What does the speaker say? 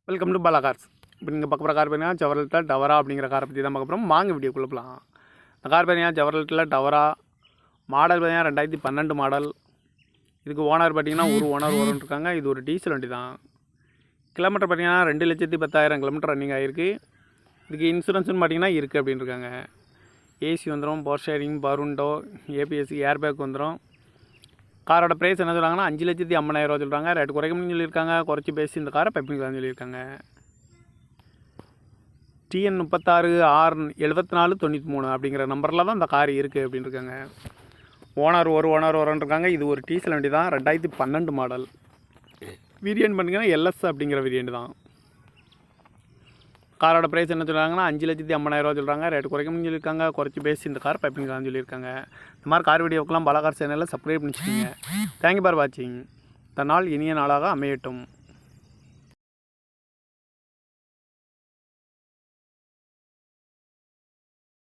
Welcome to Bala cars. இப்போ நீங்கள் பார்க்க போகிற கார் பார்த்தீங்கன்னா ஜவர்லெட்டில் டவரா அப்படிங்கிற காரை பற்றி தான் பார்க்க போகிறோம். வாங்க வீடியோக்குள்ளே போகலாம். இந்த கார் பார்த்தீங்கன்னா ஜவர்லெட்டில் டவரா மாடல் பார்த்தீங்கன்னா 2012 மாடல். இதுக்கு ஓனர் பார்த்தீங்கன்னா ஒரு ஓனர் வரும்னு. இது ஒரு டீசல் வண்டி தான். கிலோமீட்டர் பார்த்தீங்கன்னா 2,10,000 கிலோமீட்டர் ரன்னிங் ஆகிருக்கு. இதுக்கு இன்சூரன்ஸ்னு பார்த்தீங்கன்னா இருக்குது அப்படின்னு இருக்காங்க. ஏசி வந்துடும், power sharing, power window, ABS, air bag வந்துடும். காரோட ப்ரைஸ் என்ன சொல்கிறாங்கன்னா 5,50,000 சொல்கிறாங்க. ரேட்டு குறைக்கணும்னு சொல்லியிருக்காங்க. குறைச்சி பேசி இந்த காரை பைப்பிங்கலாம்னு சொல்லியிருக்காங்க. TN 36 6 74 93 அப்படிங்கிற நம்பரில் தான் இந்த கார் இருக்குது அப்படின்னு இருக்காங்க. ஓனர் வரும்னு. இது ஒரு டீசல் வண்டி தான். 2012 மாடல். வேரியன்ட் பண்ணிங்கன்னா LS அப்படிங்கிற வேரியன்ட் தான். காரோட ப்ரைஸ் என்ன சொல்கிறாங்கன்னா 5,50,000 சொல்கிறாங்க. ரேட்டு குறைக்கணும்னு சொல்லியிருக்காங்க. குறைச்சி பேசி இந்த கார் பைப்பிங்கலாம்னு சொல்லியிருக்காங்க. இந்த மாதிரி கார் வீடியோக்கெல்லாம் பாலா கார் சேனலில் சப்ஸ்கிரைப் பண்ணிச்சுக்கோங்க. தேங்க்யூ ஃபார் வாட்சிங். இந்த நாள் இனிய நாளாக அமையட்டும்.